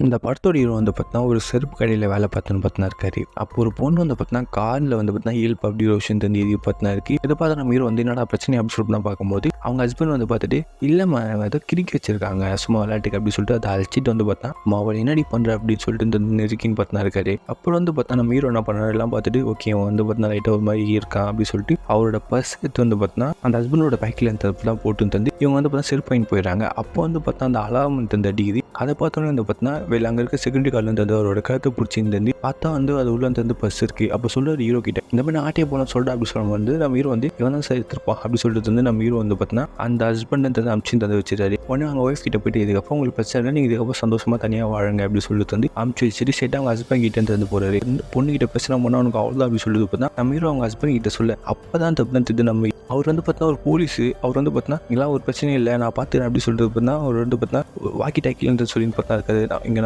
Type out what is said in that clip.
இந்த படத்தோட ஹீரோ வந்து பார்த்தீங்கன்னா, ஒரு செருப்பு கடையில வேலை பார்த்துன்னு பார்த்தீங்கன்னா இருக்காரு. அப்போ ஒரு பொண்ணு வந்து பார்த்தீங்கன்னா, கார்ல வந்து பார்த்தீங்கன்னா, ஹெல்ப் அப்படி ஒரு விஷயம் தெரிஞ்சு இது பார்த்தீங்கன்னா இருக்கு. இத பார்த்து நம்ம ஹீரோ வந்து என்னடா பிரச்சனை அப்படின்னு சொல்லிட்டு தான் பார்க்கும்போது, அவங்க ஹஸ்பண்ட் வந்து பார்த்துட்டு, இல்லம்மா ஏதோ கிறுக்கி வச்சிருக்காங்க சும்மா விளையாட்டுக்கு அப்படின்னு சொல்லிட்டு அதை அழிச்சிட்டு வந்து பார்த்தா, அவள் என்னடி பண்ற அப்படின்னு சொல்லிட்டு இந்த நெருக்கின்னு பார்த்தீங்கன்னா இருக்காரு. அப்புறம் வந்து பார்த்தா நம்ம ஹீரோ என்ன பண்ணாரு எல்லாம் பார்த்துட்டு, ஓகே அவன் வந்து பார்த்தீங்கன்னா லைட்டாக ஒரு மாதிரி இருக்கான் அப்படின்னு சொல்லிட்டு அவரோட பர்ஸ் எடுத்து வந்து பார்த்தீங்கன்னா, அந்த ஹஸ்பண்டோட பேக்கில் அந்த தான் போட்டு தந்து இவங்க வந்து பார்த்தா செருப்பு வாங்கிட்டு போயிடுறாங்க. அப்போ வந்து பார்த்தா அந்த அலாரம் வந்து அடிக்குது. அதை பார்த்தோன்னே வந்து பார்த்தீங்கன்னா, வெளில அங்கே இருக்க செக்யூரிட்டி கார்டில் இருந்து அவரோட கழுத்தை பிடிச்சிருந்து பார்த்தா வந்து அது உள்ள இருந்து பஸ் இருக்குது. அப்போ சொல்கிறார் ஹீரோ கிட்ட, இந்த மாதிரி ஆட்டிய போகலாம் சொல்கிறேன் அப்படி சொல்லும் வந்து நம்ம ஹீரோ வந்து இவன் தான் சார் எடுத்துருப்பான் அப்படி சொல்லிட்டு வந்து நம்ம ஹீரோ வந்து பார்த்தீங்கன்னா அந்த ஹஸ்பண்ட் அமிச்சு தந்து வச்சிருக்காரு. உடனே அவங்க ஒய்ஃப் கிட்ட போயிட்டு இதுக்கப்புறம் உங்களுக்கு பிரச்சனை இல்லை, நீங்கள் இதுக்கப்புறம் சந்தோஷமாக தனியாக வாழுங்க அப்படி சொல்லிட்டு வந்து அமிச்சு வச்சுட்டு ஸ்ட்ரெயிட்டாக அவங்க ஹஸ்பண்ட் கிட்ட இருந்து போகிறாரு. பொண்ணு கிட்ட பிரச்சனை பண்ணால் அவனுக்கு அவ்வளோதான் அப்படி சொல்லிட்டு பார்த்தா நம்ம ஹீரோ அவங்க ஹஸ்பண்ட் கிட்ட சொல்ல அப்போ தான் தப்பு தான் தெரியுது. நம்ம அவர் வந்து பார்த்தா ஒரு போலீஸு, அவர் வந்து பார்த்தீங்கன்னா இதெல்லாம் ஒரு பிரச்சனையும் இல்லை நான் பார்த்துக்கிறேன் அப்படி சொல்லிட்டு பார்த்தா அவர் வந்து பார்த்தா வாக்கி டாக்கின்னு சொல்லி பார்த்தா இருக்காது. இங்கே